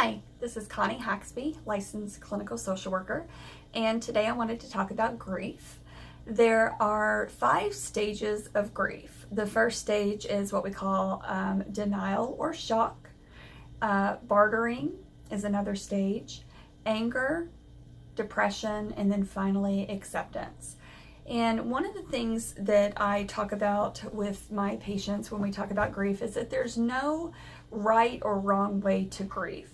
Hi, this is Connie Haxby, licensed clinical social worker, and today I wanted to talk about grief. There are 5 stages of grief. The first stage is what we call denial or shock. Bartering is another stage. Anger, depression, and then finally acceptance. And one of the things that I talk about with my patients when we talk about grief is that there's no right or wrong way to grieve.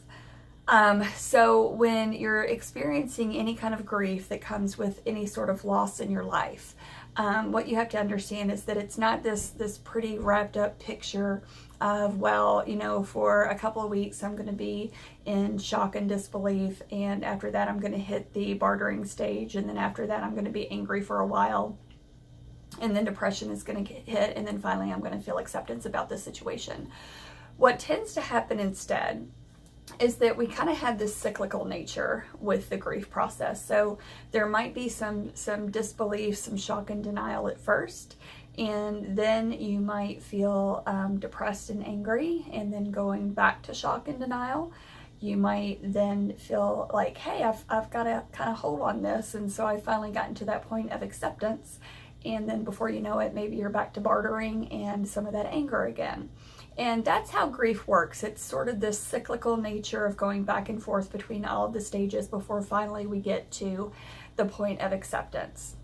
So when you're experiencing any kind of grief that comes with any sort of loss in your life, what you have to understand is that it's not this pretty wrapped up picture of, well, for a couple of weeks I'm going to be in shock and disbelief, and after that I'm going to hit the bartering stage, and then after that I'm going to be angry for a while, and then depression is going to get hit, and then finally I'm going to feel acceptance about the situation. What tends to happen instead is that we kind of have this cyclical nature with the grief process. So there might be some disbelief, some shock and denial at first, and then you might feel depressed and angry, and then going back to shock and denial. You might then feel like, hey, I've got to kind of hold on this, and so I finally gotten to that point of acceptance, and then before you know it, maybe you're back to bartering and some of that anger again. And that's how grief works. It's sort of this cyclical nature of going back and forth between all of the stages before finally we get to the point of acceptance.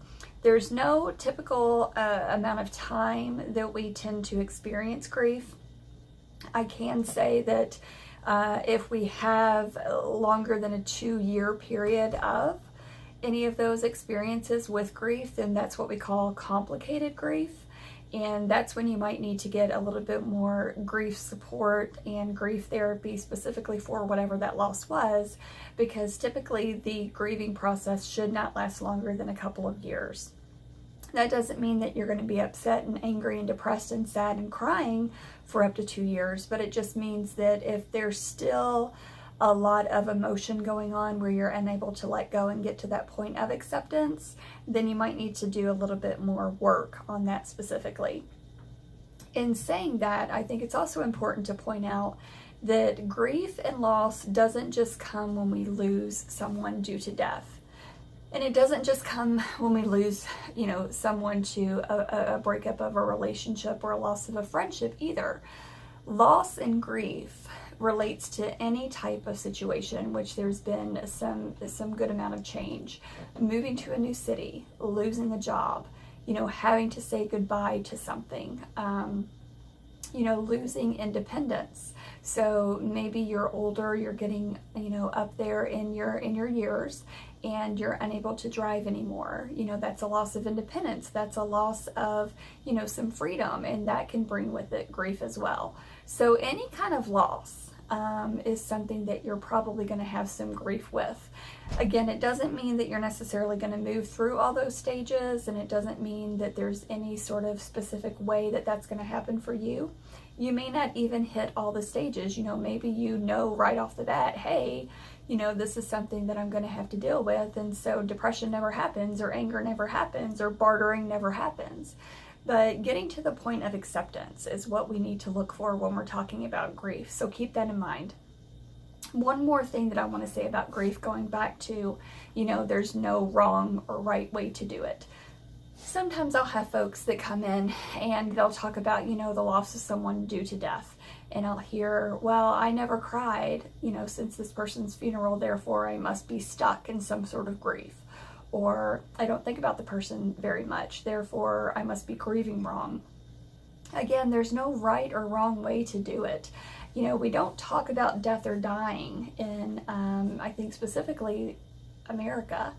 There's no typical amount of time that we tend to experience grief. I can say that if we have longer than a 2-year period of any of those experiences with grief, then that's what we call complicated grief. And that's when you might need to get a little bit more grief support and grief therapy specifically for whatever that loss was, because typically the grieving process should not last longer than a couple of years. That doesn't mean that you're going to be upset and angry and depressed and sad and crying for up to 2 years, but it just means that if there's still a lot of emotion going on where you're unable to let go and get to that point of acceptance, then you might need to do a little bit more work on that specifically. In saying that, I think it's also important to point out that grief and loss doesn't just come when we lose someone due to death. And it doesn't just come when we lose, someone to a breakup of a relationship or a loss of a friendship either. Loss and grief relates to any type of situation which there's been some good amount of change. Moving to a new city, losing a job, having to say goodbye to something, losing independence. So maybe you're older, you're getting, up there in your years, and you're unable to drive anymore. That's a loss of independence. That's a loss of, some freedom, and that can bring with it grief as well. So any kind of loss is something that you're probably going to have some grief with. Again, it doesn't mean that you're necessarily going to move through all those stages, and it doesn't mean that there's any sort of specific way that that's going to happen for you. You may not even hit all the stages. Maybe right off the bat, hey, this is something that I'm going to have to deal with, and so depression never happens, or anger never happens, or bartering never happens. But getting to the point of acceptance is what we need to look for when we're talking about grief. So keep that in mind. One more thing that I want to say about grief, going back to, there's no wrong or right way to do it. Sometimes I'll have folks that come in and they'll talk about, the loss of someone due to death. And I'll hear, well, I never cried, since this person's funeral, therefore I must be stuck in some sort of grief. Or I don't think about the person very much, therefore I must be grieving wrong. Again, there's no right or wrong way to do it. We don't talk about death or dying in, I think specifically America.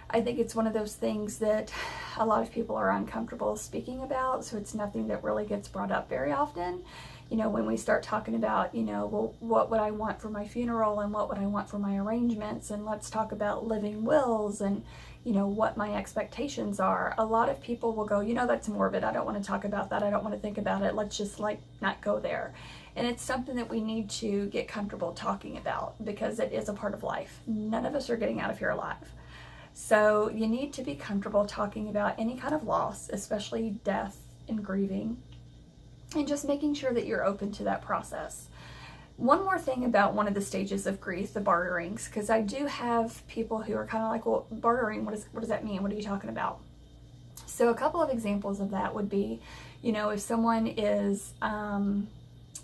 I think it's one of those things that a lot of people are uncomfortable speaking about, so it's nothing that really gets brought up very often. When we start talking about, well, what would I want for my funeral, and what would I want for my arrangements, and let's talk about living wills, and what my expectations are. A lot of people will go, that's morbid. I don't want to talk about that. I don't want to think about it. Let's just not go there. And it's something that we need to get comfortable talking about, because it is a part of life. None of us are getting out of here alive. So you need to be comfortable talking about any kind of loss, especially death and grieving, and just making sure that you're open to that process. One more thing about one of the stages of grief, the barterings, because I do have people who are kind of like, well, bartering, what does that mean? What are you talking about? So a couple of examples of that would be, if someone is,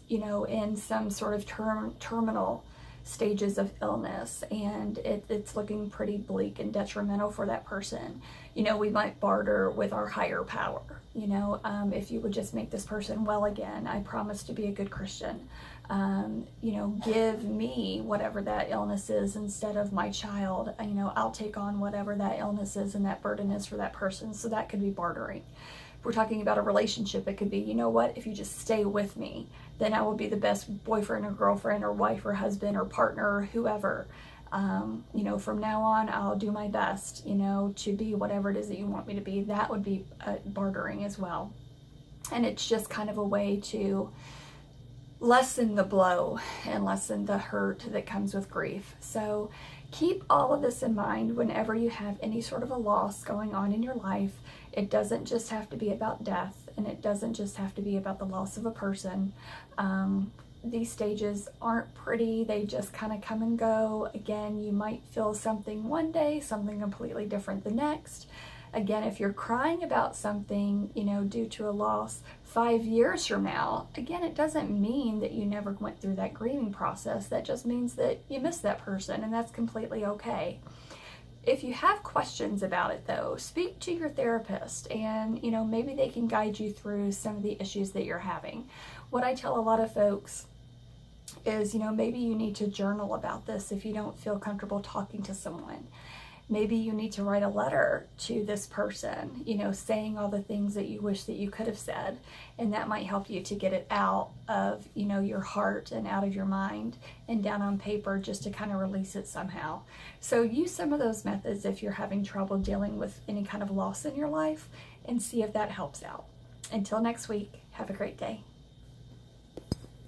in some sort of terminal stages of illness and it's looking pretty bleak and detrimental for that person, we might barter with our higher power. If you would just make this person well again, I promise to be a good Christian. Give me whatever that illness is instead of my child. I'll take on whatever that illness is and that burden is for that person. So that could be bartering. If we're talking about a relationship, it could be, if you just stay with me, then I will be the best boyfriend or girlfriend or wife or husband or partner or whoever. From now on, I'll do my best, to be whatever it is that you want me to be. That would be bartering as well. And it's just kind of a way to lessen the blow and lessen the hurt that comes with grief. So keep all of this in mind whenever you have any sort of a loss going on in your life. It doesn't just have to be about death, and it doesn't just have to be about the loss of a person. These stages aren't pretty. They just kind of come and go. Again, you might feel something one day, something completely different the next. Again, if you're crying about something, due to a loss 5 years from now, again, it doesn't mean that you never went through that grieving process. That just means that you miss that person, and that's completely okay. If you have questions about it, though, speak to your therapist, and, maybe they can guide you through some of the issues that you're having. What I tell a lot of folks is, maybe you need to journal about this if you don't feel comfortable talking to someone. Maybe you need to write a letter to this person, saying all the things that you wish that you could have said, and that might help you to get it out of, your heart and out of your mind and down on paper, just to kind of release it somehow. So use some of those methods if you're having trouble dealing with any kind of loss in your life, and see if that helps out. Until next week, have a great day.